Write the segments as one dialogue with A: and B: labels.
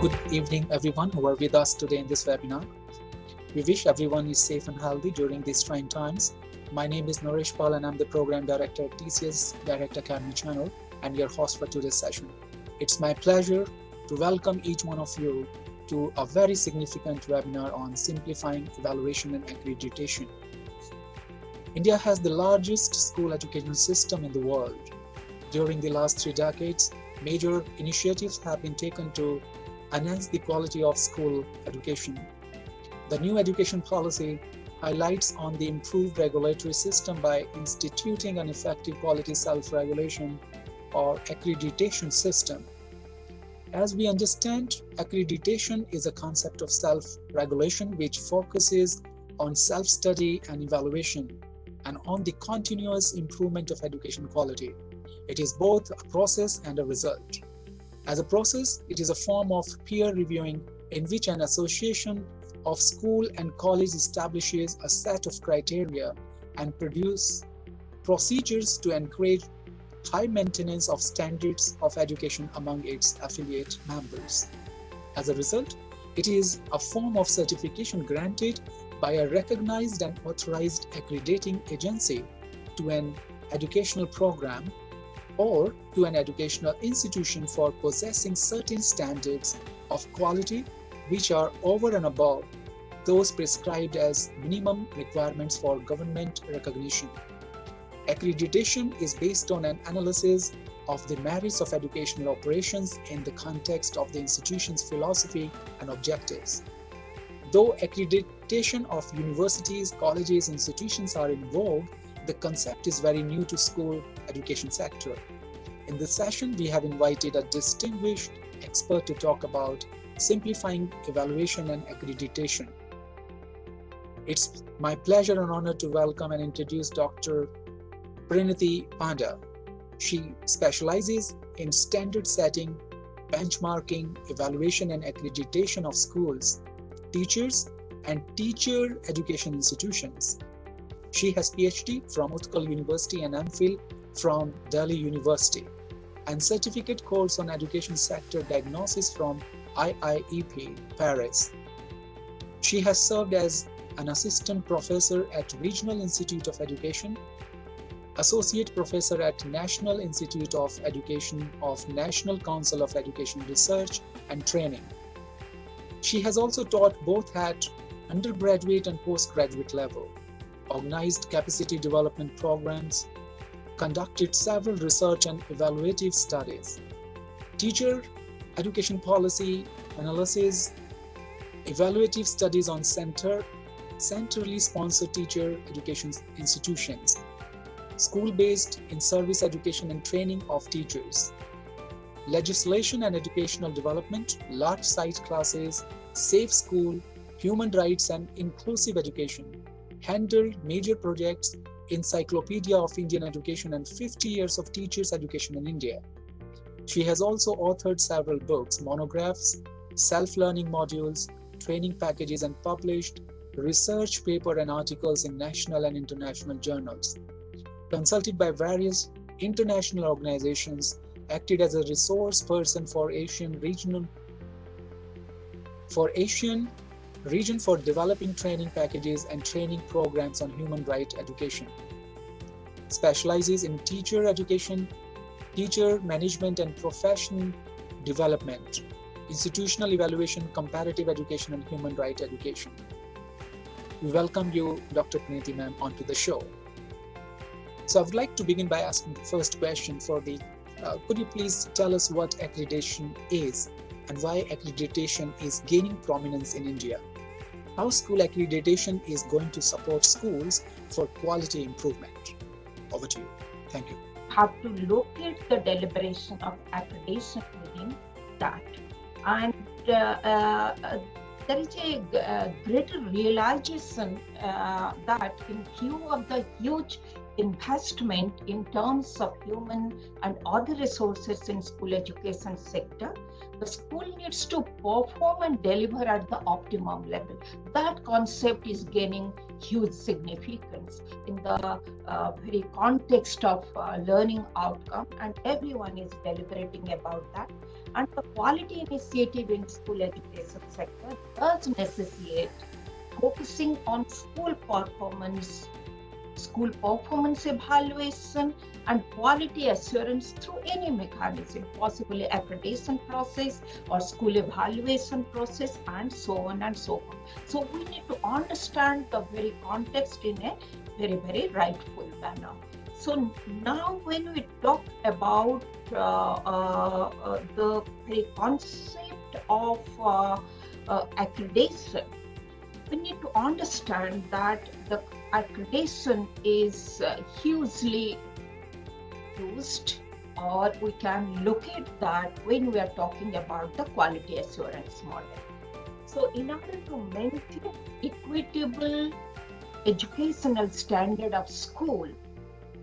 A: good evening, everyone who are with us today in this webinar. We wish everyone is safe and healthy during these trying times. My name is Naresh Pal and I'm the Program Director at TCS Direct Academy channel and your host for today's session. It's my pleasure to welcome each one of you to a very significant webinar on simplifying evaluation and accreditation. India has the largest school education system in the world. During the last 3 decades, major initiatives have been taken to enhance the quality of school education. The new education policy highlights on the improved regulatory system by instituting an effective quality self-regulation or accreditation system. As we understand, accreditation is a concept of self-regulation which focuses on self-study and evaluation and on the continuous improvement of education quality. It is both a process and a result. As a process, it is a form of peer reviewing in which an association of school and college establishes a set of criteria and produce procedures to encourage high maintenance of standards of education among its affiliate members. As a result, it is a form of certification granted by a recognized and authorized accrediting agency to an educational program or to an educational institution for possessing certain standards of quality which are over and above those prescribed as minimum requirements for government recognition. Accreditation is based on an analysis of the merits of educational operations in the context of the institution's philosophy and objectives. Though accreditation of universities, colleges, institutions are in vogue, the concept is very new to school education sector. In this session, we have invited a distinguished expert to talk about simplifying evaluation and accreditation. It's my pleasure and honor to welcome and introduce Dr. Pranati Panda. She specializes in standard setting, benchmarking, evaluation and accreditation of schools, teachers, and teacher education institutions. She has PhD from Utkal University and MPhil from Delhi University and certificate course on education sector diagnosis from IIEP, Paris. She has served as an assistant professor at Regional Institute of Education, associate professor at National Institute of Education of National Council of Education Research and Training. She has also taught both at undergraduate and postgraduate level, organized capacity development programs, conducted several research and evaluative studies, teacher education policy analysis, evaluative studies on centrally sponsored teacher education institutions, school-based in-service education and training of teachers, legislation and educational development, large site classes, safe school, human rights and inclusive education, handled major projects, Encyclopedia of Indian Education and 50 years of teachers' education in India. She has also authored several books, monographs, self-learning modules, training packages, and published research paper and articles in national and international journals. Consulted by various international organizations, acted as a resource person for Asian region for developing training packages and training programs on human rights education. Specializes in teacher education, teacher management and profession development, institutional evaluation, comparative education and human rights education. We welcome you, Dr. Pranati ma'am, onto the show. So I would like to begin by asking the first question could you please tell us what accreditation is and why accreditation is gaining prominence in India? How school accreditation is going to support schools for quality improvement? Over to you. Thank you.
B: Have to locate the deliberation of accreditation within that. And there is a greater realization that in view of the huge investment in terms of human and other resources in school education sector, the school needs to perform and deliver at the optimum level. That concept is gaining huge significance in the very context of learning outcome, and everyone is deliberating about that. And the quality initiative in school education sector does necessitate focusing on school performance evaluation and quality assurance through any mechanism, possibly accreditation process or school evaluation process, and so on and so on. So we need to understand the very context in a very, very rightful manner. So now when we talk about the very concept of accreditation, we need to understand that the accreditation is hugely used, or we can look at that when we are talking about the quality assurance model. So in order to maintain equitable educational standard of school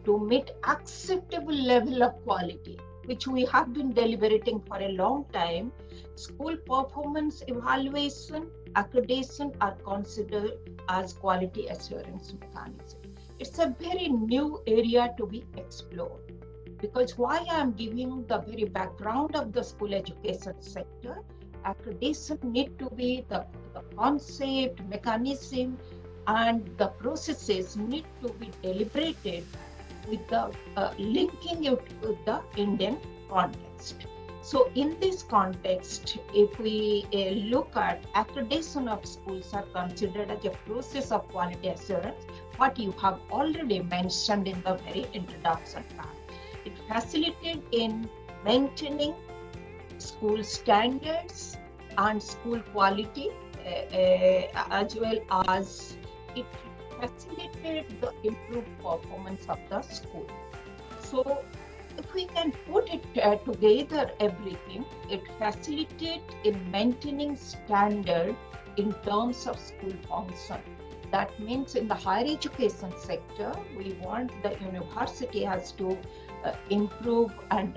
B: to meet acceptable level of quality, which we have been deliberating for a long time, school performance evaluation, accreditation are considered as quality assurance mechanism. It's a very new area to be explored, because why I am giving the very background of the school education sector, accreditation need to be the concept, mechanism, and the processes need to be deliberated with the linking it with the Indian context. So in this context, if we look at accreditation of schools are considered as a process of quality assurance, what you have already mentioned in the very introduction part. It facilitates in maintaining school standards and school quality, as well as it facilitates the improved performance of the school. So if we can put it together everything, it facilitates in maintaining standard in terms of school function. That means in the higher education sector, we want the university has to improve and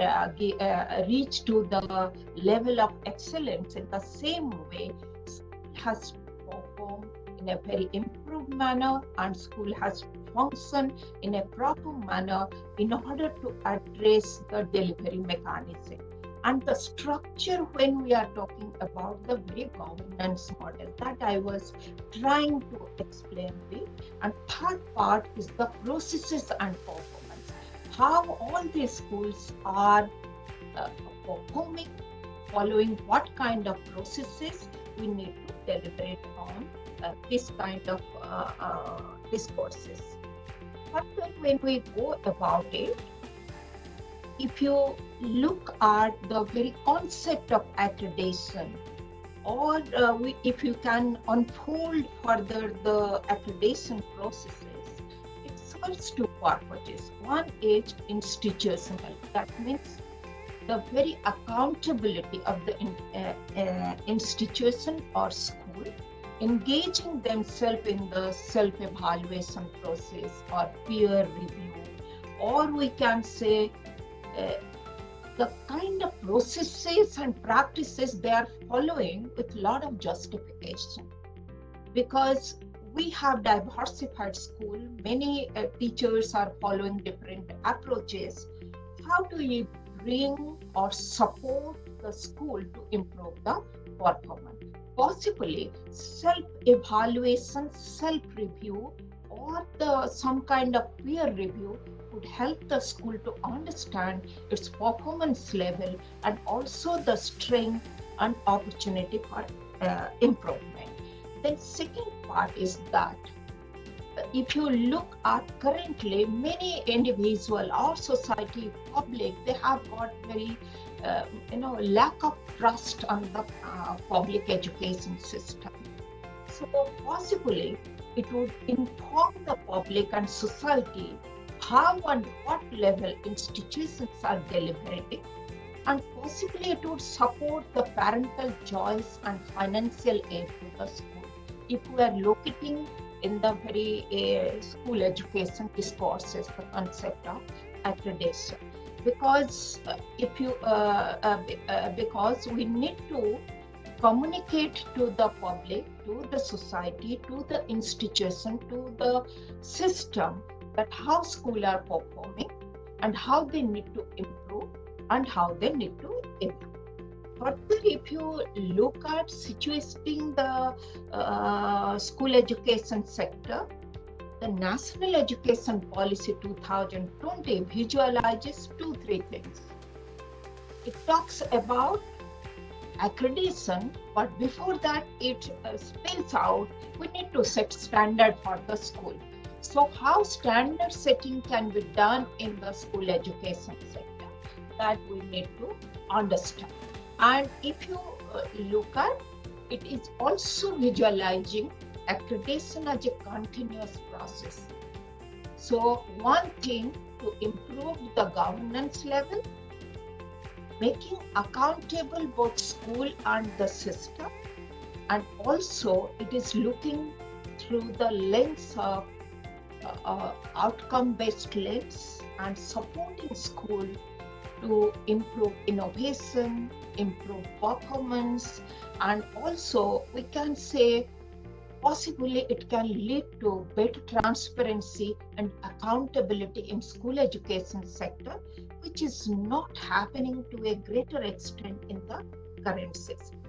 B: reach to the level of excellence. In the same way, school has to perform in a very improved manner, and school has to function in a proper manner in order to address the delivery mechanism. And the structure, when we are talking about the very governance model that I was trying to explain to you. And third part is the processes and performance. How all these schools are performing, following what kind of processes, we need to deliberate on this kind of discourses. Further, when we go about it, if you look at the very concept of accreditation, or if you can unfold further the accreditation processes, it serves two purposes. One is institutional, that means the very accountability of the institution or school, engaging themselves in the self-evaluation process or peer review, or we can say the kind of processes and practices they are following with a lot of justification. Because we have diversified school, many teachers are following different approaches. How do we bring or support the school to improve the performance? Possibly self-evaluation, self-review, or some kind of peer review would help the school to understand its performance level and also the strength and opportunity for improvement. Then second part is that if you look at currently, many individual or society, public, they have got very lack of trust on the public education system. So possibly it would inform the public and society how and what level institutions are deliberating, and possibly it would support the parental choice and financial aid to the school. If we are locating in the very school education discourses, the concept of accreditation, because because we need to communicate to the public, to the society, to the institution, to the system, that how schools are performing and how they need to improve and how they need to improve. Further, if you look at situating the school education sector, the National Education Policy 2020 visualizes 2-3 things. It talks about accreditation, but before that it spells out we need to set standard for the school. So how standard setting can be done in the school education sector, that we need to understand. And if you look at it, is also visualizing accreditation as a continuous process. So one thing to improve the governance level, making accountable both school and the system, and also it is looking through the lens of outcome-based lens and supporting school to improve innovation, improve performance, and also we can say possibly it can lead to better transparency and accountability in school education sector, which is not happening to a greater extent in the current system.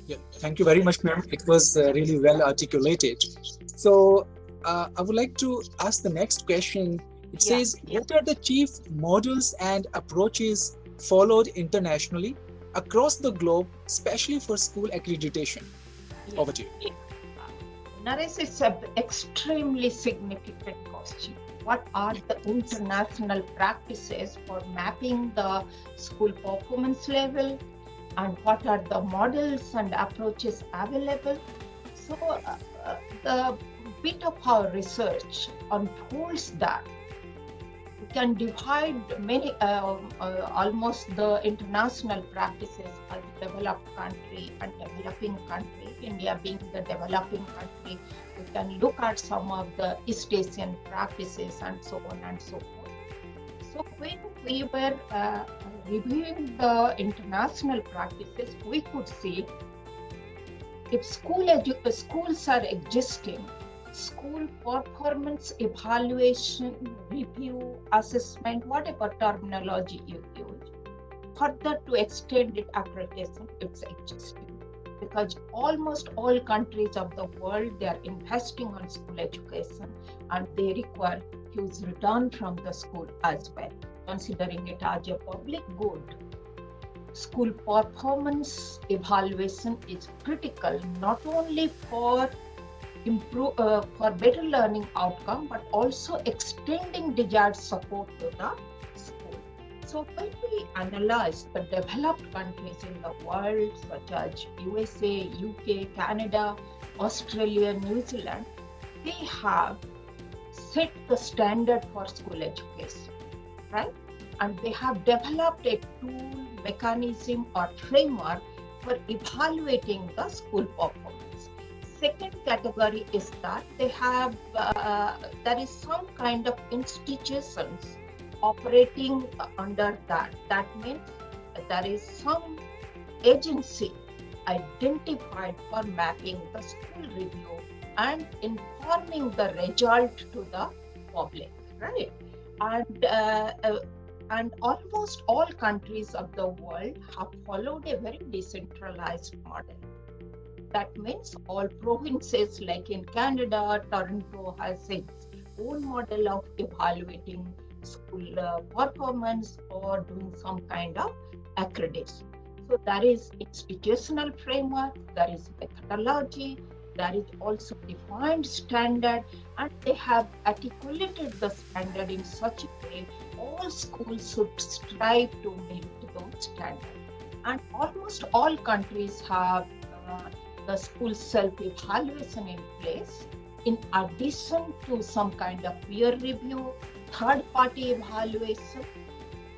A: Yeah, thank you very much, ma'am. It was really well articulated. So I would like to ask the next question. It says, what are the chief models and approaches followed internationally across the globe, especially for school accreditation? Over to you.
B: Naresh, it's an extremely significant question. What are the international practices for mapping the school performance level, and what are the models and approaches available? So the bit of our research unfolds that we can divide many, almost the international practices as developed country and developing country, India being the developing country. We can look at some of the East Asian practices and so on and so forth. So when we were reviewing the international practices, we could see if schools are existing, school performance evaluation, review, assessment, whatever terminology you use, further to extend it accreditation, it's existing. Because almost all countries of the world, they are investing on school education and they require huge return from the school as well, considering it as a public good. School performance evaluation is critical not only for for better learning outcome, but also extending desired support to the school. So when we analyze the developed countries in the world, such as USA, UK, Canada, Australia, New Zealand, they have set the standard for school education, right? And they have developed a tool, mechanism or framework for evaluating the school performance. Second category is that they have, there is some kind of institutions operating under that. That means there is some agency identified for mapping the school review and informing the result to the public, right? And almost all countries of the world have followed a very decentralized model. That means all provinces, like in Canada, Toronto has its own model of evaluating school performance or doing some kind of accreditation. So there is institutional framework, there is methodology, there is also defined standard, and they have articulated the standard in such a way all schools should strive to meet those standards. And almost all countries have the school self-evaluation in place, in addition to some kind of peer review, third-party evaluation.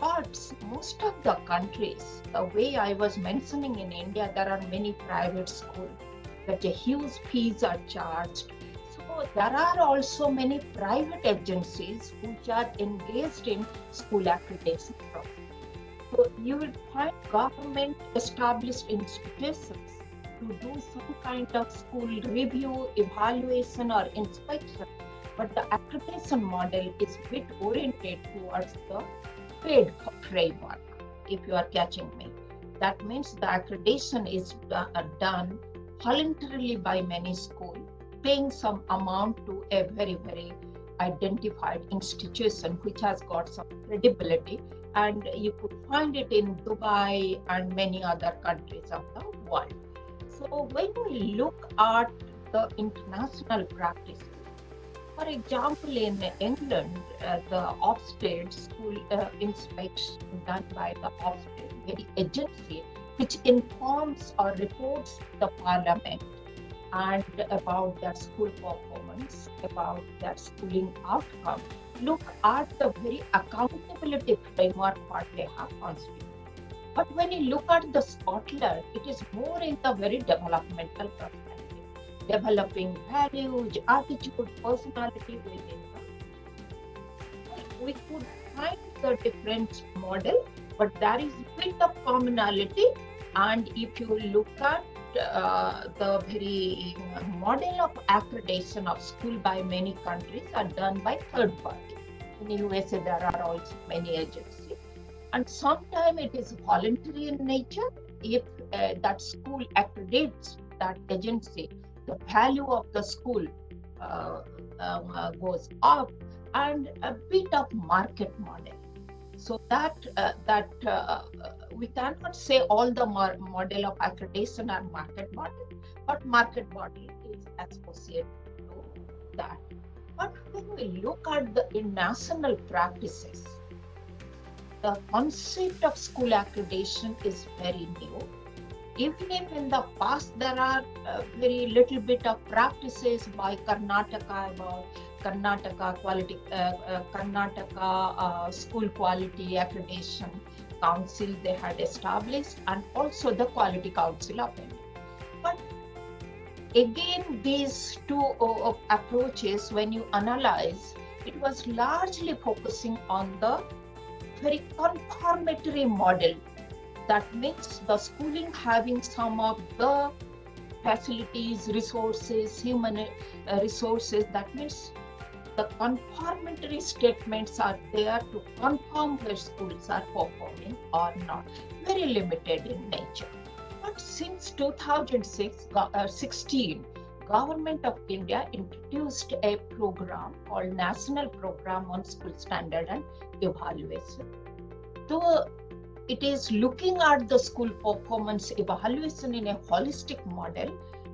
B: But most of the countries, the way I was mentioning in India, there are many private schools. that a huge fees are charged. So there are also many private agencies which are engaged in school accreditation process. So you will find government established institutions to do some kind of school review, evaluation or inspection. But the accreditation model is a bit oriented towards the paid framework, if you are catching me. That means the accreditation is done voluntarily by many schools, paying some amount to a very, very identified institution which has got some credibility, and you could find it in Dubai and many other countries of the world. So when we look at the international practices, for example, in England, the Ofsted school inspection done by the Ofsted, very agency, which informs or reports the parliament and about their school performance, about their schooling outcome, look at the very accountability framework what they have constituted. But when you look at the Scotland, it is more in the very developmental perspective, developing values, attitude, personality within them. We could find the different model, but there is a bit of commonality. And if you look at the very model of accreditation of school by many countries are done by third party. In USA, there are also many agencies. And sometimes it is voluntary in nature. If that school accredits that agency, the value of the school goes up, and a bit of market model. So that we cannot say all the model of accreditation are market model, but market model is associated to that. But when we look at the international practices, the concept of school accreditation is very new. Even if in the past there are very little bit of practices by Karnataka about Karnataka quality, Karnataka School Quality Accreditation Council they had established, and also the Quality Council of India. But again, these two approaches, when you analyze, it was largely focusing on the very conformatory model. That means the schooling having some of the facilities, resources, human resources. That means the conformatory statements are there to confirm where schools are performing or not. Very limited in nature. But since 2016, Government of India introduced a program called National Program on School Standard and Evaluation. So it is looking at the school performance evaluation in a holistic model,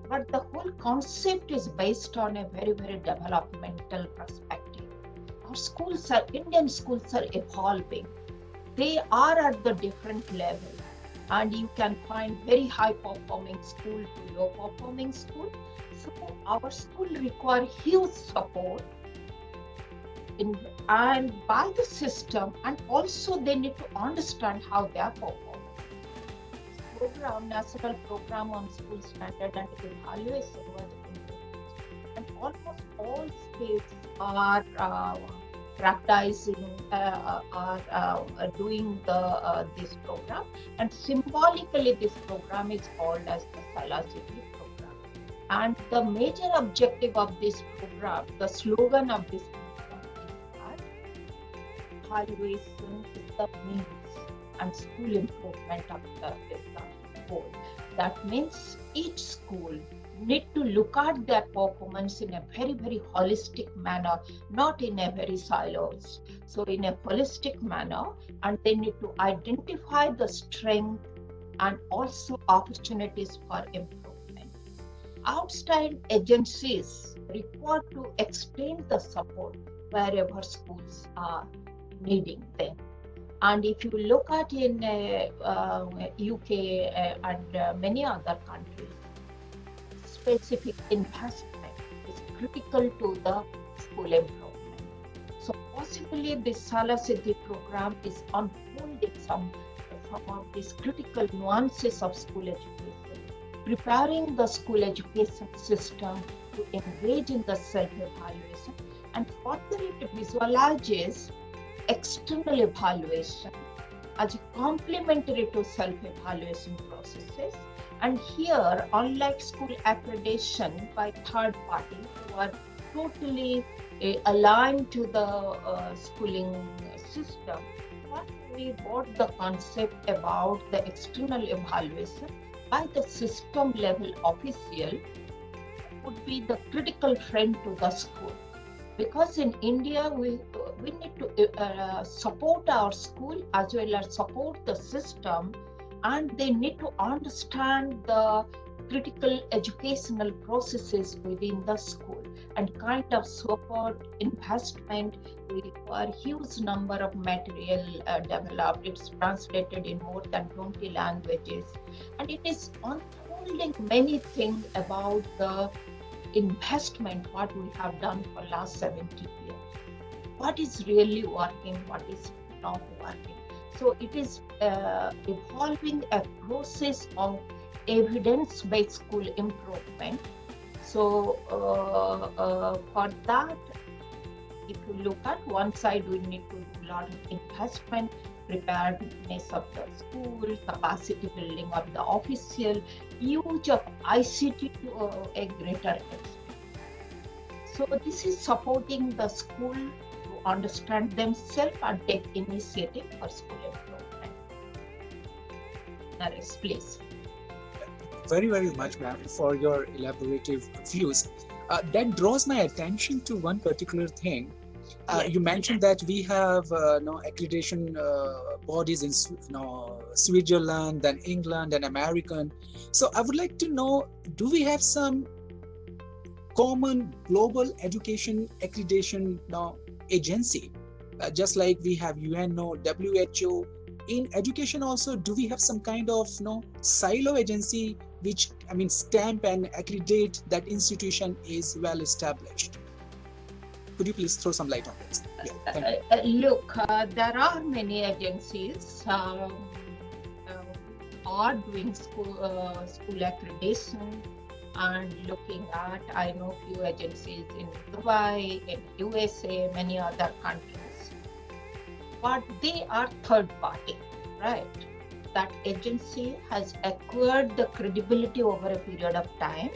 B: but the whole concept is based on a very, very developmental perspective. Our schools are, Indian schools are evolving. They are at the different level, and you can find very high performing school to low performing school. So our school require huge support and by the system, and also they need to understand how they are performing. Program, National Program on School Standard and Evaluation was introduced, and almost all states are practicing, are doing this program, and symbolically this program is called as the Salasiti program. And the major objective of this program, the slogan of this evaluation is the means and school improvement of the goal. That means each school need to look at their performance in a very, very holistic manner, not in a very silos. So in a holistic manner, and they need to identify the strength and also opportunities for improvement. Outside agencies required to extend the support wherever schools are needing them. And if you look at in UK and many other countries, specific investment is critical to the school improvement. So possibly this Salasiti program is unfolding some of these critical nuances of school education preparing the school education system to engage in the self-evaluation, and further it visualizes external evaluation as complementary to self-evaluation processes. And here, unlike school accreditation by third party who are totally aligned to the schooling system, what we brought the concept about the external evaluation by the system level official would be the critical friend to the school. Because in India, we need to support our school as well as support the system, and they need to understand the critical educational processes within the school and kind of support investment. We require huge number of material developed. It's translated in more than 20 languages, and it is unfolding many things about the investment what we have done for last 70 years. What is really working, what is not working. So it is evolving a process of evidence-based school improvement. So for that, if you look at one side, we need to do a lot of investment, preparedness of the school, capacity building of the official, use of ICT to a greater extent. So this is supporting the school to understand themselves and take initiative for school improvement. Naresh, please.
A: Very, very much, ma'am, for your elaborative views. That draws my attention to one particular thing. You mentioned that we have accreditation bodies in Switzerland, then England and American. So I would like to know, do we have some common global education accreditation agency? Just like we have UNO, WHO. In education also, do we have some kind of silo agency which stamp and accredit that institution is well established? Could you please throw some light on this? Yeah,
B: look, there are many agencies are doing school accreditation and looking at, I know few agencies in Dubai, in USA, many other countries, but they are third party, right? That agency has acquired the credibility over a period of time.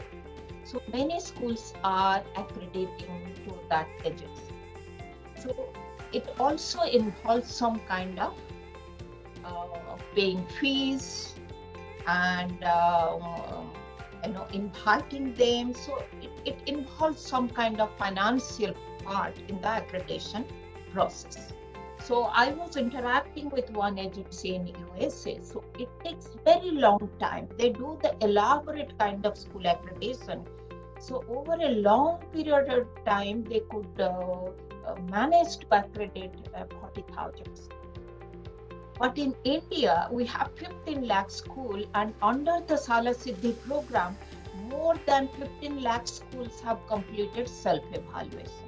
B: So many schools are accrediting to that agency. So it also involves some kind of paying fees and inviting them. So it involves some kind of financial part in the accreditation process. So I was interacting with one agency in USA. So it takes very long time. They do the elaborate kind of school accreditation. So over a long period of time, they could manage to accredit 40,000. But in India, we have 15 lakh school, and under the Sala Siddhi program, more than 15 lakh schools have completed self-evaluation.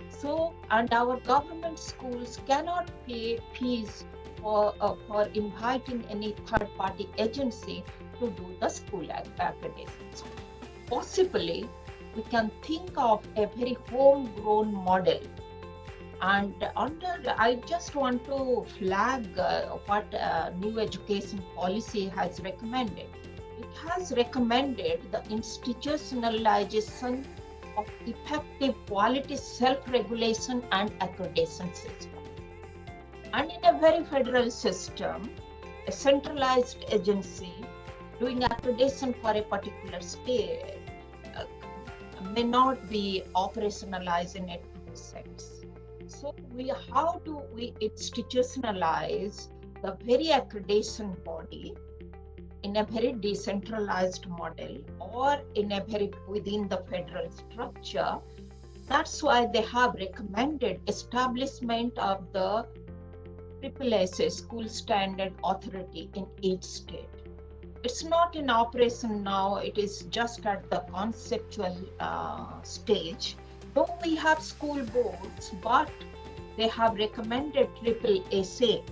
B: So, and our government schools cannot pay fees for inviting any third-party agency to do the school accreditation. So possibly, we can think of a very homegrown model. And I just want to flag what new education policy has recommended. It has recommended the institutionalization of effective quality self-regulation and accreditation system. And in a very federal system, a centralized agency doing accreditation for a particular state may not be operationalized in a true sense. So how do we institutionalize the very accreditation body in a very decentralized model or in a very within the federal structure? That's why they have recommended establishment of the AASA School Standard Authority in each state. It's not in operation now, it is just at the conceptual stage. Though we have school boards, but they have recommended AASA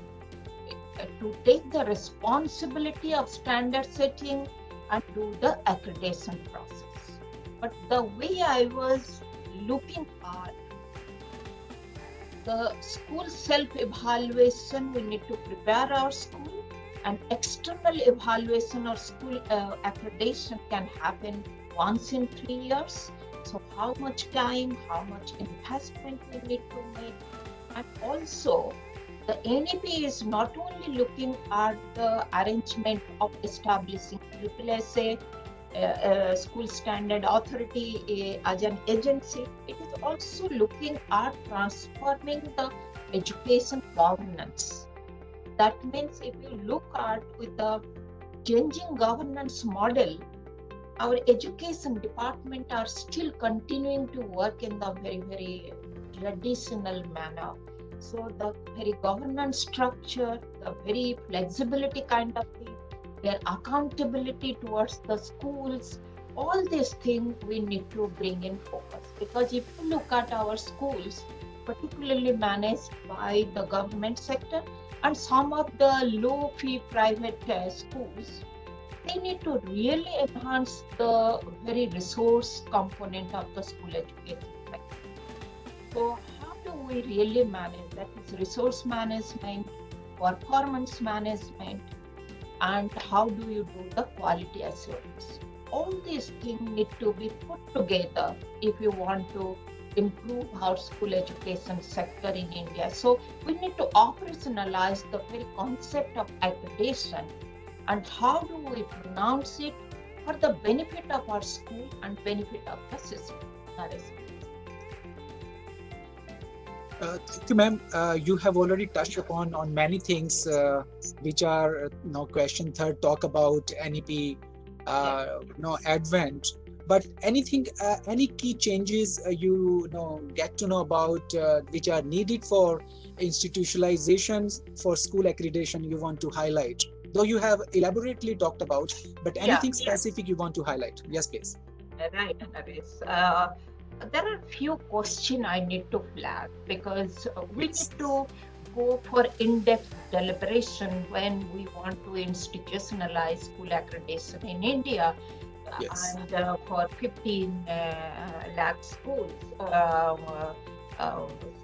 B: to take the responsibility of standard setting and do the accreditation process. But the way I was looking at the school self-evaluation, we need to prepare our school, and external evaluation or school accreditation can happen once in 3 years. So how much time, how much investment we need to make, and also the NEP is not only looking at the arrangement of establishing AAA school standard authority as an agency, it is also looking at transforming the education governance. That means if you look at with the changing governance model, our education department are still continuing to work in the very, very traditional manner. So the very governance structure, the very flexibility kind of thing, their accountability towards the schools, all these things we need to bring in focus. Because if you look at our schools, particularly managed by the government sector and some of the low fee private schools, they need to really enhance the very resource component of the school education sector. So how do we really manage that? Is resource management, performance management, and how do you do the quality assurance? All these things need to be put together if you want to improve our school education sector in India. So we need to operationalize the very concept of accreditation, and how do we pronounce it for the benefit of our school and benefit of the system.
A: Thank you, ma'am. You have already touched upon on many things which are question third talk about NEP advent. But anything, any key changes you get to know about which are needed for institutionalizations for school accreditation you want to highlight? Though you have elaborately talked about, but anything specific you want to highlight? Yes, please.
B: Right, Naresh. There are few questions I need to flag because we need to go for in-depth deliberation when we want to institutionalize school accreditation in India.
A: Yes.
B: And for 15 lakh schools.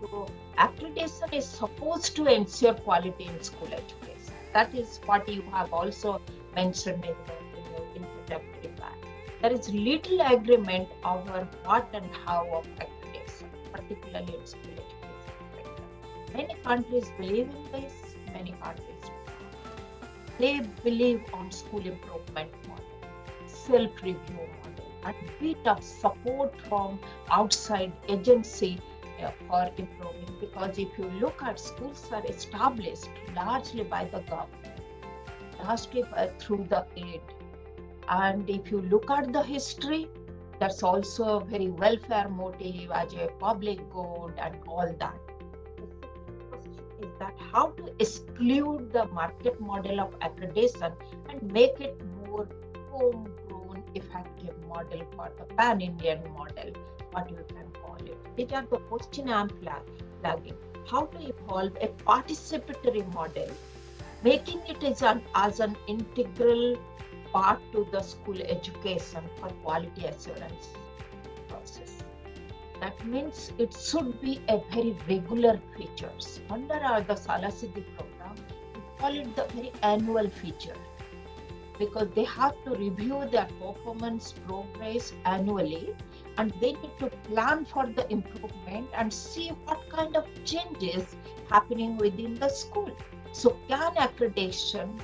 B: So accreditation is supposed to ensure quality in school education. That is what you have also mentioned in your introductory part. There is little agreement over what and how of accreditation, particularly in school education. Many countries believe in this, many countries don't. They believe on school improvement model, self-review model, and bit of support from outside agency for improving. Because if you look at schools are established largely by the government, largely through the aid. And if you look at the history, that's also a very welfare motive as a public good and all that. The question is that how to exclude the market model of accreditation and make it more homegrown, effective model for the pan-Indian model, what you can call it. These are the questions I'm flagging. How to evolve a participatory model, making it as an integral part to the school education for quality assurance process. That means it should be a very regular features. Under the Salasiddhi program, we call it the very annual feature because they have to review their performance progress annually and they need to plan for the improvement and see what kind of changes happening within the school. So can accreditation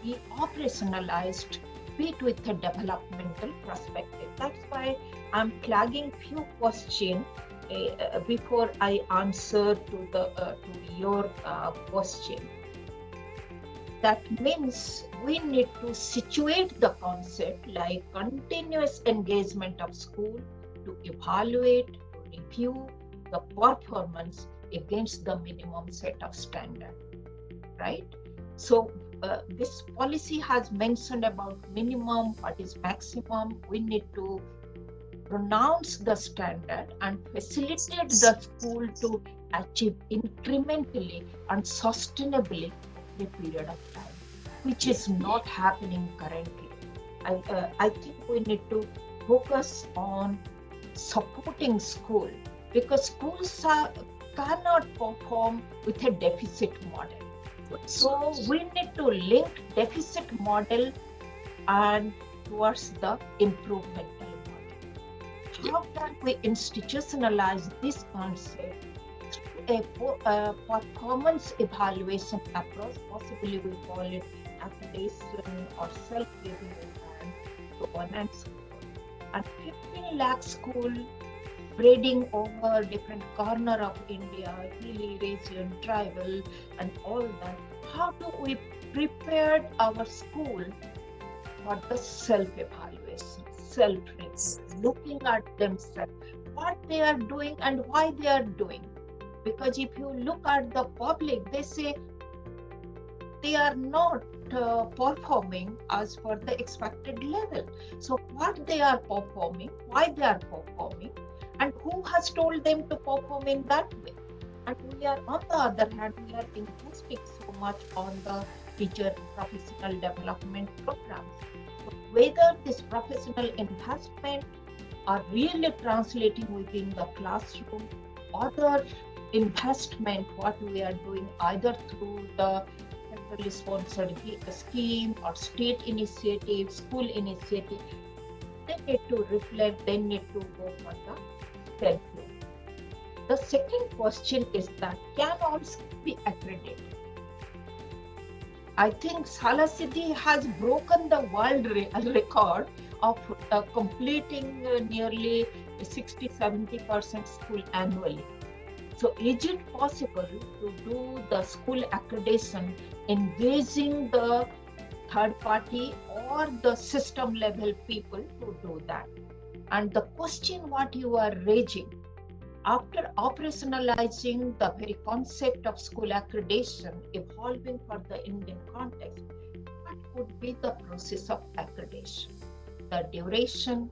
B: be operationalized, be it with a developmental perspective? That's why I'm flagging few questions before I answer to your question. That means we need to situate the concept like continuous engagement of school to evaluate, to review the performance against the minimum set of standard, right? So this policy has mentioned about minimum, what is maximum. We need to pronounce the standard and facilitate the school to achieve incrementally and sustainably over a period of time, which is not happening currently. I think we need to focus on supporting school, because schools cannot perform with a deficit model. So we need to link deficit model and towards the improvement model. How can we institutionalize this concept through a performance evaluation approach? Possibly we call it accreditation or self-review and governance. And 15 lakh school spreading over different corner of India, hilly region, tribal, and all that. How do we prepare our school for the self-evaluation, self-review, looking at themselves, what they are doing and why they are doing? Because if you look at the public, they say they are not performing as per the expected level. So what they are performing, why they are performing, and who has told them to perform in that way? And we are, on the other hand, we are investing so much on the teacher professional development programs. So whether this professional investment are really translating within the classroom, other investment what we are doing either through the centrally sponsored scheme or state initiative, school initiative, they need to reflect, they need to go for the self-review. The second question is that can all schools be accredited? I think Salasiddhi has broken the world record of completing nearly 60-70% school annually. So is it possible to do the school accreditation engaging the third party or the system level people to do that? And the question what you are raising, after operationalizing the very concept of school accreditation evolving for the Indian context, what would be the process of accreditation? The duration,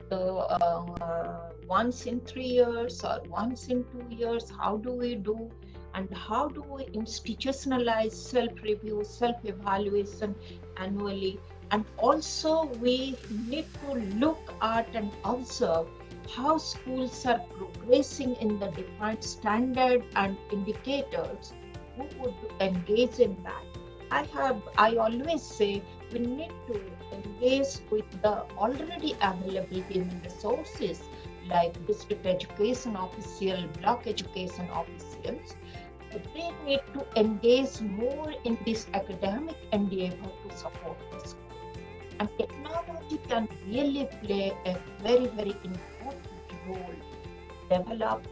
B: the once in 3 years or once in 2 years, how do we do? And how do we institutionalize self-review, self-evaluation annually? And also we need to look at and observe how schools are progressing in the defined standard and indicators. Who would engage in that? I always say we need to engage with the already available human resources like district education official, block education officials. They need to engage more in this academic endeavor to support the school. And technology can really play a very, very important role. Develop,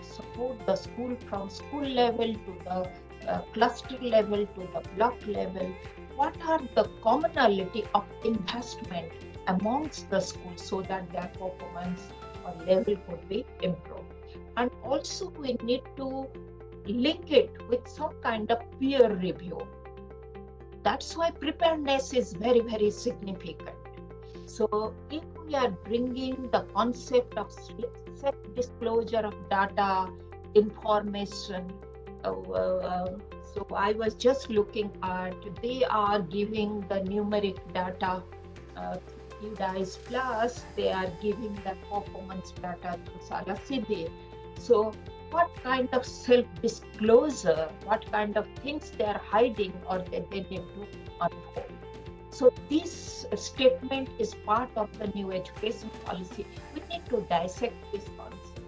B: support the school from school level to the cluster level to the block level. What are the commonality of investment amongst the schools so that their performance or level could be improved? And also we need to link it with some kind of peer review. That's why preparedness is very, very significant. So if we are bringing the concept of self-disclosure of data, information, so I was just looking at, they are giving the numeric data, UDIs plus, they are giving the performance data to Salasiddhi. So what kind of self-disclosure, what kind of things they are hiding or they need to unfold. So this statement is part of the new education policy. We need to dissect this concept.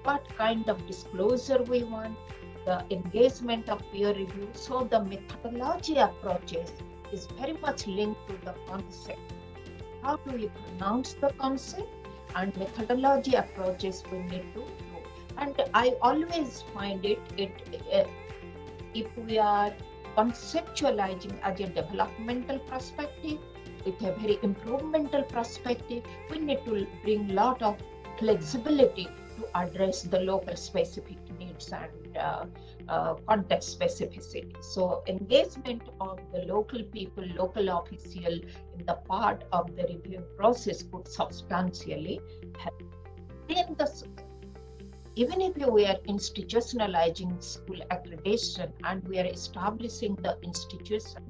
B: What kind of disclosure we want, the engagement of peer review. So the methodology approaches is very much linked to the concept. How do we pronounce the concept? And methodology approaches we need to do. And I always find it if we are conceptualizing as a developmental perspective with a very improvemental perspective, we need to bring a lot of flexibility to address the local specific needs and context specificity. So engagement of the local people, local official in the part of the review process could substantially help. Then even if we are institutionalizing school accreditation and we are establishing the institution,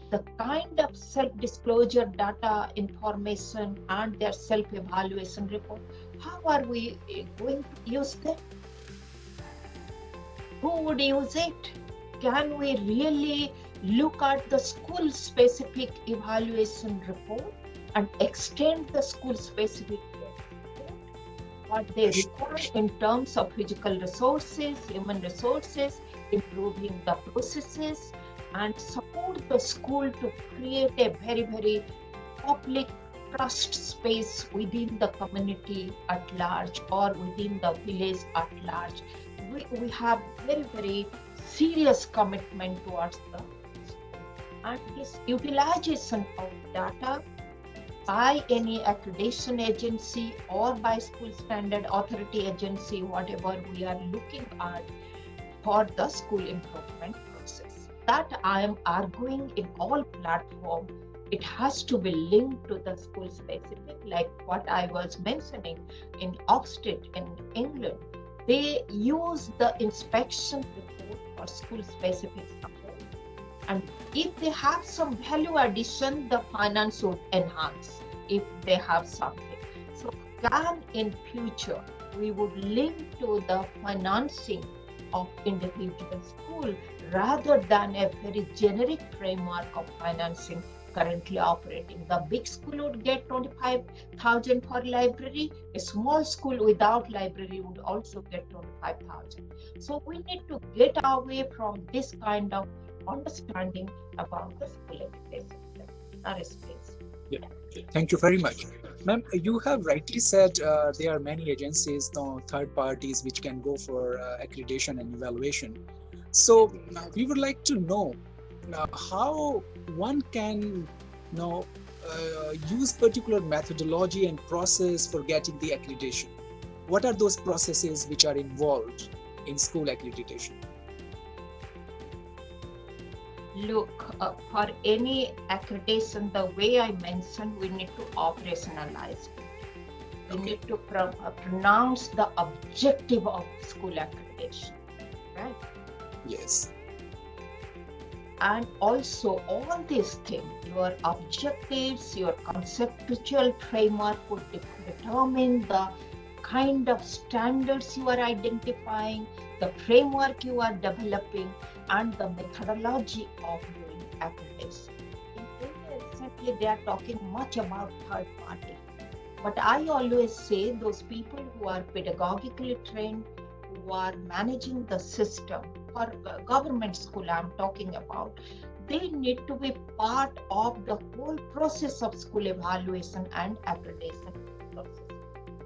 B: the kind of self-disclosure data information and their self-evaluation report, how are we going to use them? Who would use it? Can we really look at the school-specific evaluation report and extend the school-specific report, what they require in terms of physical resources, human resources, improving the processes, and support the school to create a very, very public trust space within the community at large or within the village at large. We have very, very serious commitment towards the, and this utilization of data by any accreditation agency or by school standard authority agency, whatever we are looking at for the school improvement process. That I am arguing in all platforms. It has to be linked to the school specific, like what I was mentioning in Oxford in England. They use the inspection report for school specific support. And if they have some value addition, the finance would enhance if they have something. So can in future, we would link to the financing of individual school rather than a very generic framework of financing currently operating. The big school would get 25,000 for library. A small school without library would also get 25,000. So we need to get away from this kind of understanding about the school education space.
A: Yeah. Thank you very much. Ma'am, you have rightly said there are many agencies, third parties, which can go for accreditation and evaluation. So we would like to know how one can use particular methodology and process for getting the accreditation. What are those processes which are involved in school accreditation?
B: Look, for any accreditation, the way I mentioned, we need to operationalize it. We need to pronounce the objective of school accreditation, right?
A: Yes.
B: And also all these things, your objectives, your conceptual framework would determine the kind of standards you are identifying, the framework you are developing, and the methodology of doing accreditation. In India, recently, they are talking much about third party. But I always say those people who are pedagogically trained, who are managing the system, for government school I'm talking about, they need to be part of the whole process of school evaluation and accreditation process.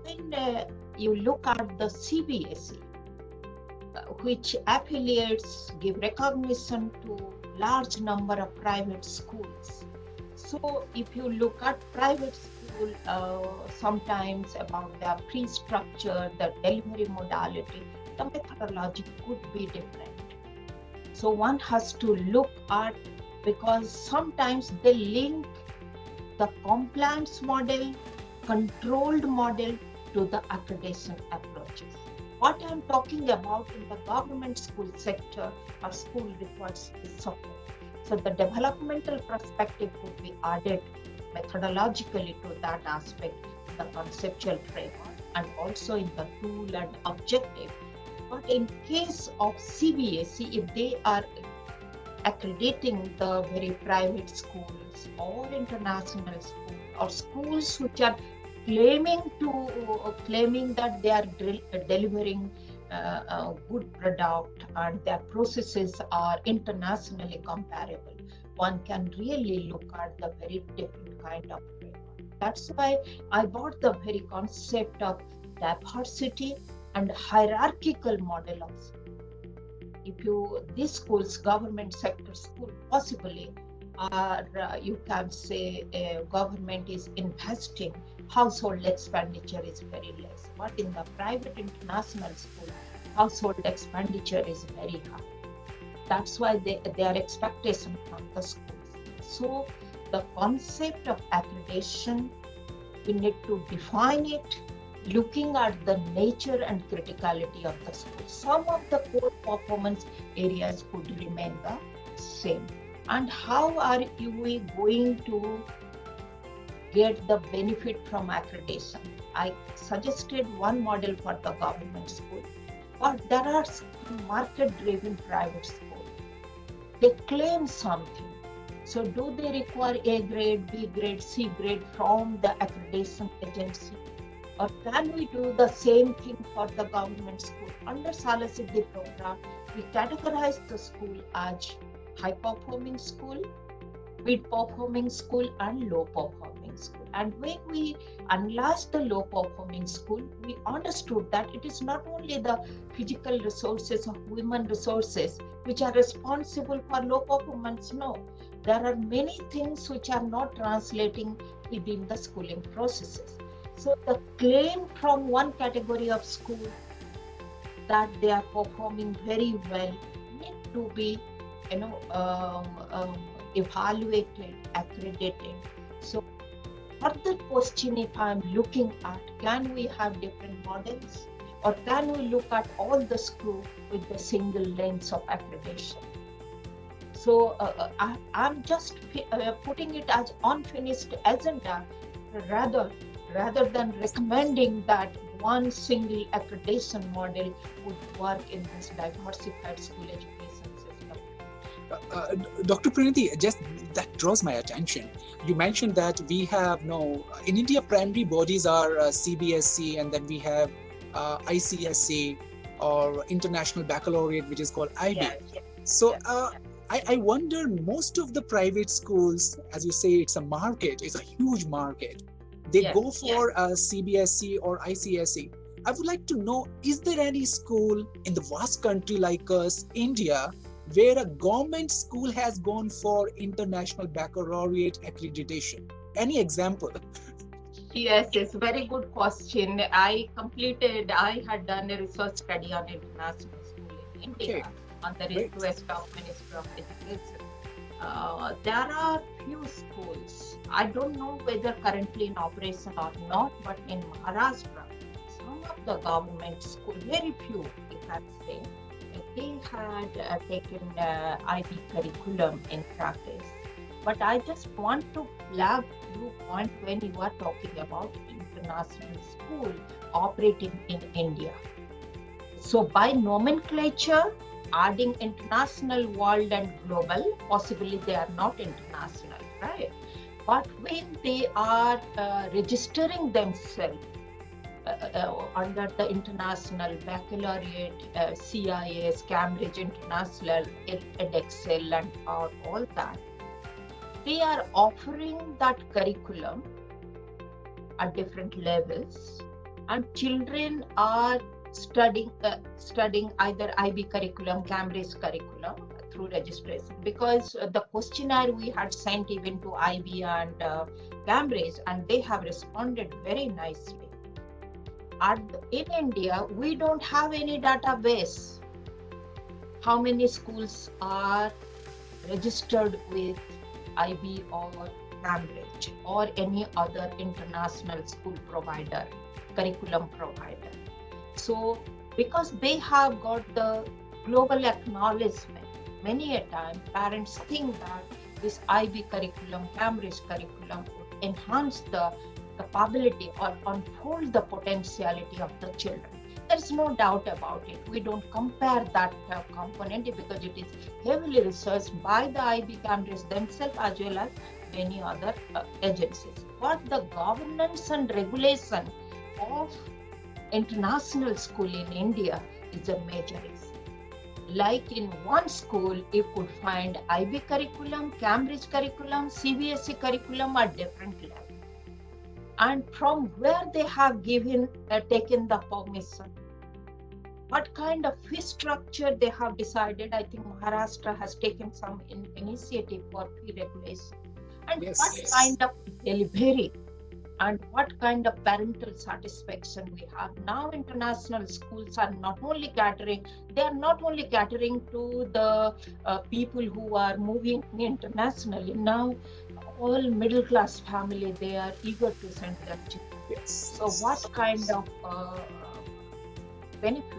B: When you look at the CBSE, which affiliates give recognition to large number of private schools. So if you look at private school, sometimes about their fee structure, the delivery modality, the methodology could be different. So one has to look at, because sometimes they link the compliance model, controlled model to the accreditation approaches. What I'm talking about in the government school sector, our school requires support. So the developmental perspective would be added methodologically to that aspect, the conceptual framework, and also in the tool and objective. But in case of CBSE, if they are accrediting the very private schools or international schools or schools which are claiming that they are delivering a good product and their processes are internationally comparable, one can really look at the very different kind of framework. That's why I brought the very concept of diversity and hierarchical model of school. If these schools, government sector school, possibly are, you can say, government is investing, household expenditure is very less. But in the private international school, household expenditure is very high. That's why their expectation from the schools. So the concept of accreditation, we need to define it, looking at the nature and criticality of the school. Some of the core performance areas could remain the same. And how are we going to get the benefit from accreditation? I suggested one model for the government school, but there are market-driven private schools. They claim something. So do they require A grade, B grade, C grade from the accreditation agency? Or can we do the same thing for the government school? Under Salasiddhi program, we categorize the school as high performing school, mid performing school, and low performing school. And when we analyzed the low performing school, we understood that it is not only the physical resources or human resources which are responsible for low performance. No, there are many things which are not translating within the schooling processes. So the claim from one category of school that they are performing very well need to be, evaluated, accredited. So further question, if I'm looking at, can we have different models, or can we look at all the schools with the single lens of accreditation? So I'm just putting it as unfinished agenda, rather than recommending that one single accreditation model would work in this diversified school education system.
A: Dr. Pranati, just that draws my attention. You mentioned that we have in India, primary bodies are CBSE, and then we have ICSE or International Baccalaureate, which is called IB.
B: Yes.
A: So I wonder, most of the private schools, as you say, it's a market, it's a huge market. They go for CBSE or ICSE. I would like to know, is there any school in the vast country like us, India, where a government school has gone for International Baccalaureate accreditation? Any example?
B: Yes, it's very good question. I had done a research study on international school in India on the request of Minister of Education. There are few schools. I don't know whether currently in operation or not, but in Maharashtra, some of the government schools, very few, if I say, they had taken IB curriculum in practice. But I just want to flag you point when you are talking about international school operating in India. So by nomenclature, adding international, world and global, possibly they are not international, right? But when they are registering themselves under the International Baccalaureate, CIS, Cambridge International, EdExcel and all that, they are offering that curriculum at different levels, and children are studying either IB curriculum, Cambridge curriculum through registration, because the questionnaire we had sent even to IB and Cambridge, and they have responded very nicely. In India, we don't have any database how many schools are registered with IB or Cambridge or any other international school provider, curriculum provider. So because they have got the global acknowledgement, many a time parents think that this IB curriculum, Cambridge curriculum would enhance the capability or unfold the potentiality of the children. There is no doubt about it. We don't compare that component because it is heavily researched by the IB Cambridge themselves as well as many other agencies. But the governance and regulation of international school in India is a major issue. Like in one school, you could find IB curriculum, Cambridge curriculum, CBSE curriculum at different levels. And from where they have taken the permission, what kind of fee structure they have decided. I think Maharashtra has taken some initiative for fee regulation. And what kind of delivery and what kind of parental satisfaction we have. Now international schools are not only catering to the people who are moving internationally. Now all middle class family, they are eager to send their children. So what kind of benefit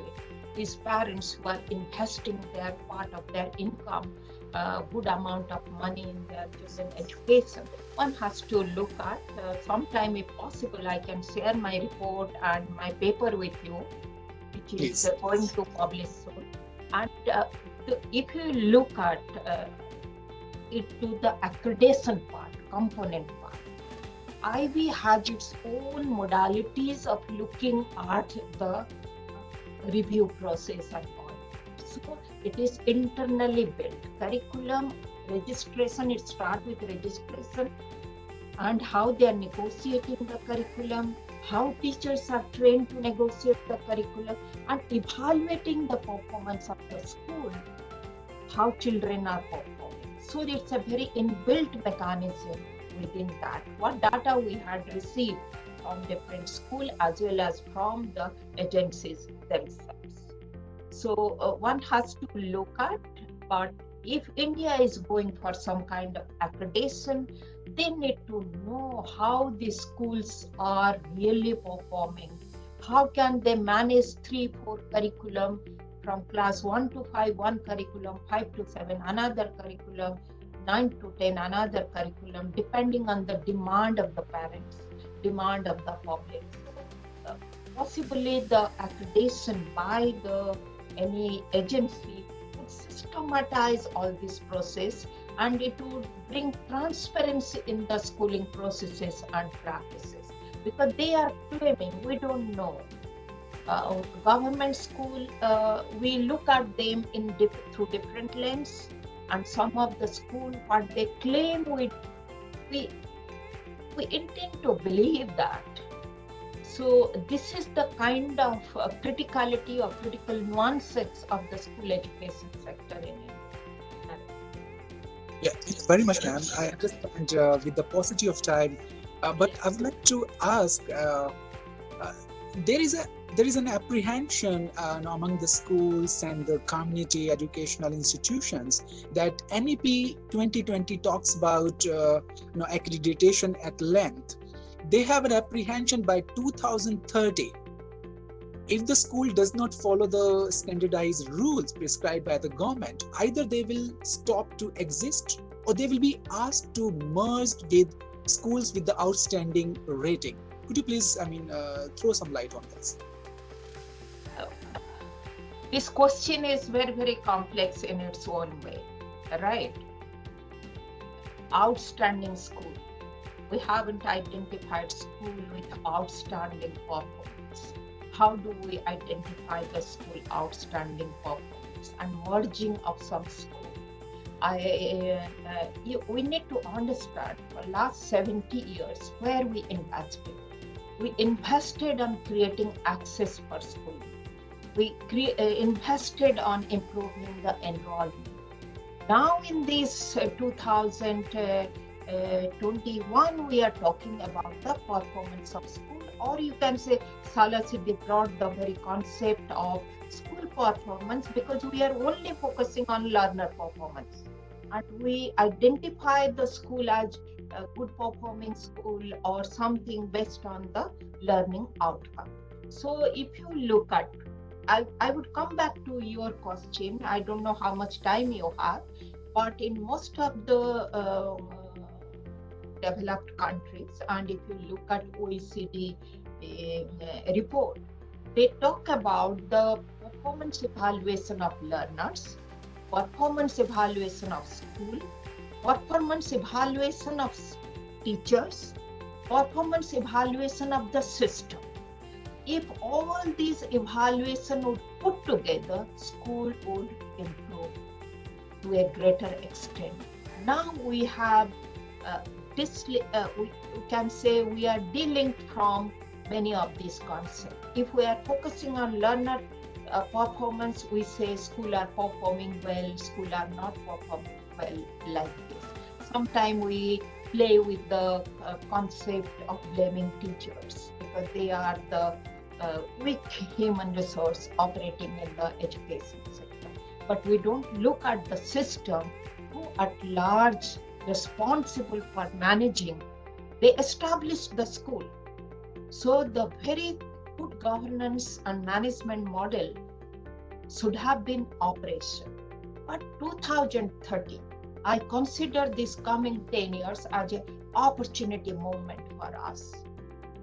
B: these parents who are investing their part of their income a good amount of money in their children's education. One has to look at, sometime if possible, I can share my report and my paper with you, which is
A: Please.
B: going to publish soon. And if you look at it to the accreditation part, component part, IB has its own modalities of looking at the review process and all. So it is internally built. Curriculum, registration, it starts with registration and how they are negotiating the curriculum, how teachers are trained to negotiate the curriculum, and evaluating the performance of the school, how children are performing. So it's a very inbuilt mechanism within that. What data we had received from different schools as well as from the agencies themselves. So one has to look at, but if India is going for some kind of accreditation, they need to know how the schools are really performing. How can they manage 3-4 curriculum from class 1 to 5, one curriculum, 5 to 7, another curriculum, 9 to 10, another curriculum, depending on the demand of the parents, demand of the public. Possibly the accreditation by any agency would systematize all this process, and it would bring transparency in the schooling processes and practices, because they are claiming, we don't know. Government school, we look at them through different lens, and some of the school, what they claim, we intend to believe that. So this is the kind of criticality or critical nuances of the school education sector in India.
A: Yeah, thank you very much, ma'am. I understand with the paucity of time, but I would like to ask, there is an apprehension among the schools and the community educational institutions that NEP 2020 talks about accreditation at length. They have an apprehension by 2030. If the school does not follow the standardized rules prescribed by the government, either they will stop to exist or they will be asked to merge with schools with the outstanding rating. Could you please, throw some light on this?
B: This question is very, very complex in its own way, right? Outstanding school. We haven't identified school with outstanding performance. How do we identify the school outstanding performance and merging of some school? We need to understand for last 70 years where we invested. We invested on creating access for school. We invested on improving the enrollment. Now in this 2021, we are talking about the performance of school, or you can say Salasidi brought the very concept of school performance, because we are only focusing on learner performance, and we identify the school as a good performing school or something based on the learning outcome. So if you look at, I would come back to your question. I don't know how much time you have, but in most of the developed countries, and if you look at OECD report, they talk about the performance evaluation of learners, performance evaluation of school, performance evaluation of teachers, performance evaluation of the system. If all these evaluation would put together, school would improve to a greater extent. Now we have we can say we are delinked from many of these concepts. If we are focusing on learner performance, we say school are performing well, school are not performing well, like this. Sometimes we play with the concept of blaming teachers, because they are the weak human resource operating in the education sector. But we don't look at the system who at large responsible for managing. They established the school. So the very good governance and management model should have been operation. But 2030, I consider this coming 10 years as an opportunity moment for us.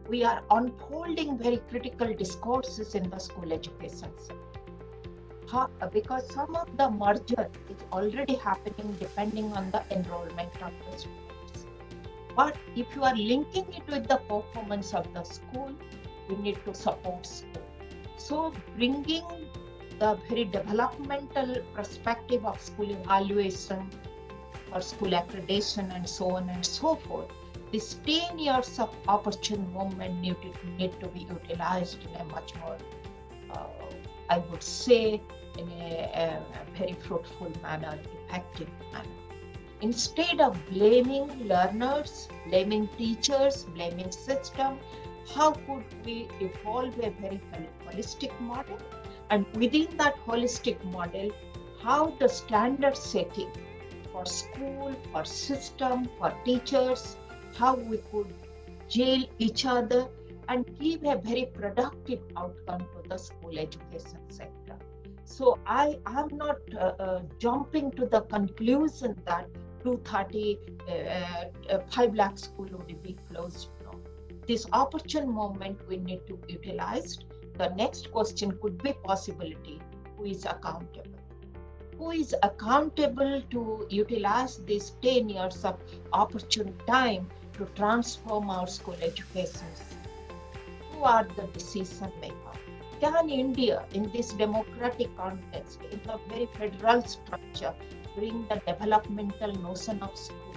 B: We are unfolding very critical discourses in the school education sector. Because some of the merger is already happening depending on the enrollment of the students. But if you are linking it with the performance of the school, we need to support school. So bringing the very developmental perspective of school evaluation or school accreditation and so on and so forth, this 10 years of opportune moment need to be utilized in a much more, I would say, in a very fruitful manner, effective manner. Instead of blaming learners, blaming teachers, blaming system, how could we evolve a very holistic model? And within that holistic model, how the standard setting for school, for system, for teachers, how we could jail each other and give a very productive outcome to the school education sector. So I am not jumping to the conclusion that 230, 5 lakh school would be closed. No. This opportune moment we need to utilize. The next question could be possibility. Who is accountable? Who is accountable to utilize these 10 years of opportune time to transform our school education? Who are the decision makers? Can India, in this democratic context, in a very federal structure, bring the developmental notion of school?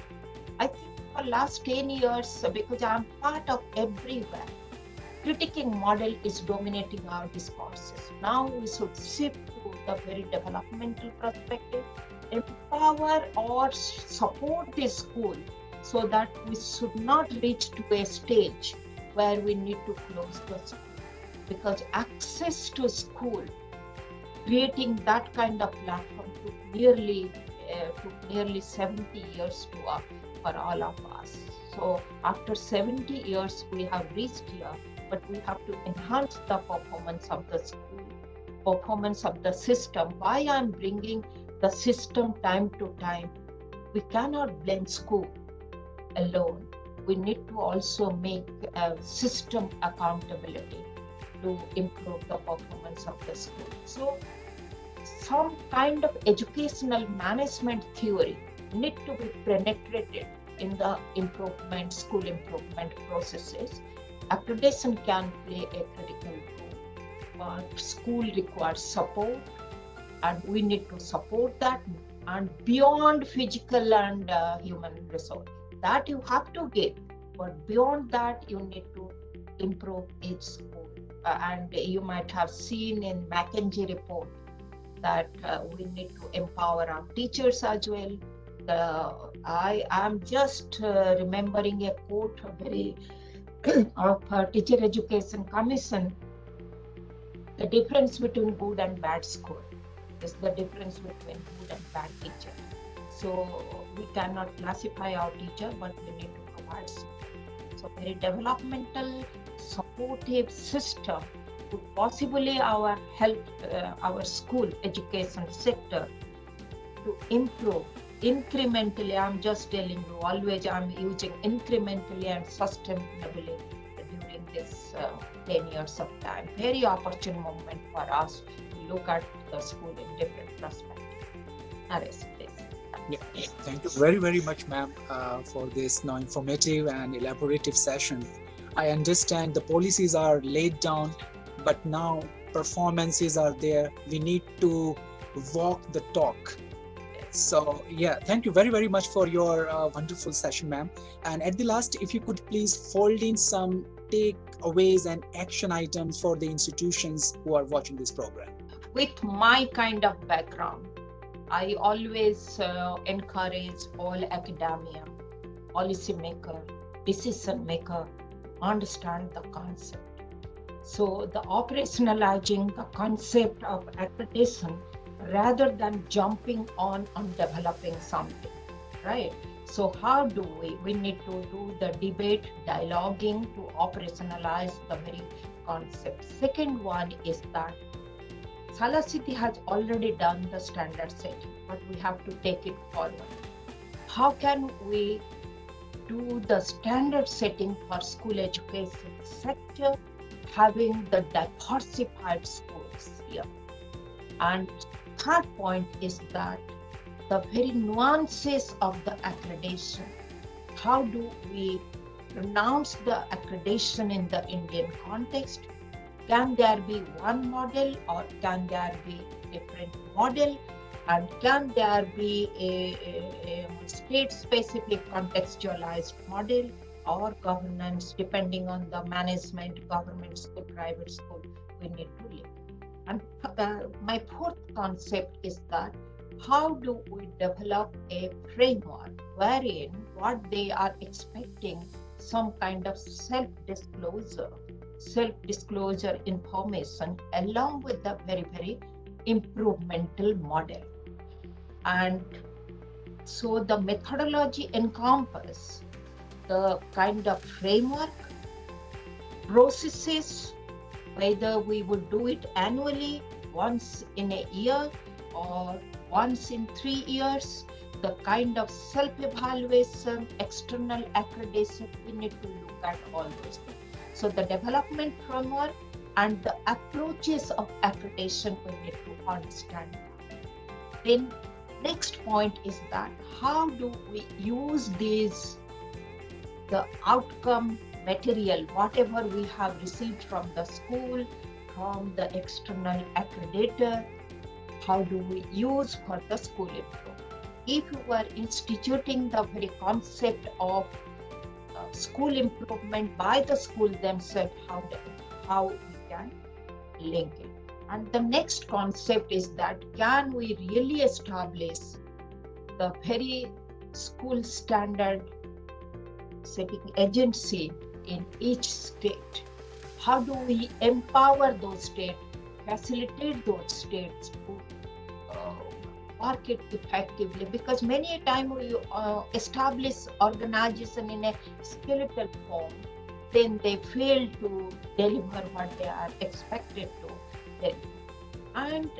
B: I think for last 10 years, because I'm part of everywhere, critiquing model is dominating our discourses. Now we should shift to the very developmental perspective, empower or support the school so that we should not reach to a stage where we need to close the school. Because access to school, creating that kind of platform took nearly 70 years for all of us. So after 70 years, we have reached here, but we have to enhance the performance of the school, performance of the system. Why I'm bringing the system time to time? We cannot blame school alone. We need to also make system accountability to improve the performance of the school. So some kind of educational management theory need to be penetrated in the school improvement processes. Accreditation can play a critical role, but school requires support, and we need to support that, and beyond physical and human resource. That you have to give, but beyond that, you need to improve each school. And you might have seen in McKinsey report that we need to empower our teachers as well. I am just remembering a quote of Teacher Education Commission. The difference between good and bad school is the difference between good and bad teacher. So we cannot classify our teacher, but we need to provide support. So very developmental, supportive system would possibly help our school education sector to improve incrementally. I'm just telling you, always I'm using incrementally and sustainably during this 10 years of time. Very opportune moment for us to look at the school in different perspectives. Naresh, please.
A: Yeah, thank you very, very much, ma'am, for this now informative and elaborative session. I understand the policies are laid down, but now performances are there. We need to walk the talk. So yeah, thank you very, very much for your wonderful session, ma'am. And at the last, if you could please fold in some takeaways and action items for the institutions who are watching this program.
B: With my kind of background, I always encourage all academia, policymaker, decision maker, understand the concept. So the operationalizing the concept of accreditation rather than jumping on developing something, right? So how do we need to do the debate, dialoguing to operationalize the very concept. Second one is that Salasiti has already done the standard setting, but we have to take it forward. How can we do the standard setting for school education sector, having the diversified schools here? And third point is that the very nuances of the accreditation. How do we pronounce the accreditation in the Indian context? Can there be one model or can there be different model? And can there be a state-specific contextualized model or governance depending on the management, government school, private school, we need to live. And my fourth concept is that how do we develop a framework wherein what they are expecting some kind of self-disclosure information along with the very, very improvemental model. And so the methodology encompasses the kind of framework, processes, whether we would do it annually, once in a year, or once in 3 years, the kind of self-evaluation, external accreditation, we need to look at all those things. So the development framework and the approaches of accreditation, we need to understand. Then next point is that how do we use the outcome material, whatever we have received from the school, from the external accreditor, how do we use for the school improvement? If you were instituting the very concept of school improvement by the school themselves, how we can link it. And the next concept is that can we really establish the very school standard setting agency in each state? How do we empower those states, facilitate those states to work it effectively? Because many a time we establish organization in a skeletal form, then they fail to deliver what they are expected to deliver. And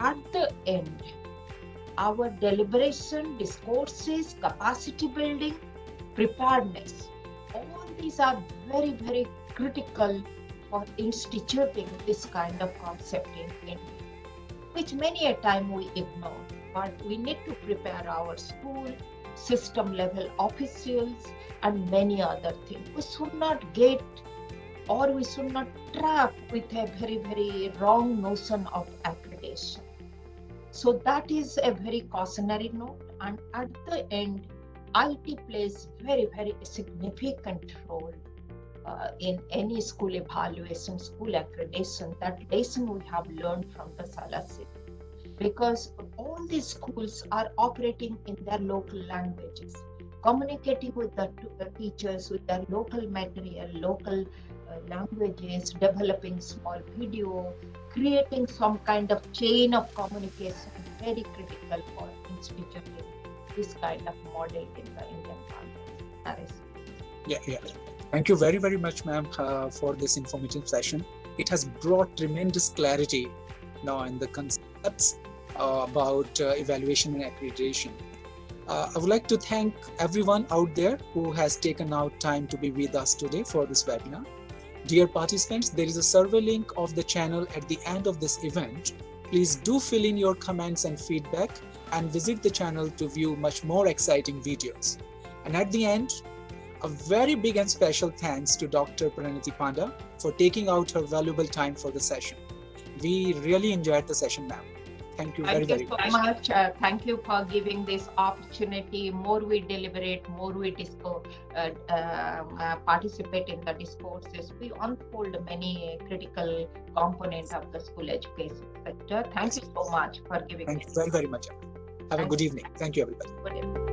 B: at the end, our deliberation, discourses, capacity building, preparedness, all these are very, very critical for instituting this kind of concept in India, which many a time we ignore. But we need to prepare our school, system level officials, and many other things. We should not get, or we should not trap with a very, very wrong notion of accreditation. So that is a very cautionary note. And at the end, IT plays very, very significant role in any school evaluation, school accreditation. That lesson we have learned from the Salasiti, because all these schools are operating in their local languages, communicating with the teachers with their local material, local languages, developing small video, creating some kind of chain of communication, very critical for instituting this kind of model in the Indian context.
A: Yeah. Thank you very, very much, ma'am, for this informative session. It has brought tremendous clarity now in the concepts about evaluation and accreditation. I would like to thank everyone out there who has taken out time to be with us today for this webinar. Dear participants, there is a survey link of the channel at the end of this event. Please do fill in your comments and feedback and visit the channel to view much more exciting videos. And at the end, a very big and special thanks to Dr. Pranati Panda for taking out her valuable time for the session. We really enjoyed the session, ma'am. Thank you very, very much.
B: Thank you so much. Thank you for giving this opportunity. More we deliberate, more we participate in the discourses, we unfold many critical components of the school education sector. Thank you so much for giving.
A: Thank you very, very much. Have a good evening. Thank you, everybody.
B: Good evening.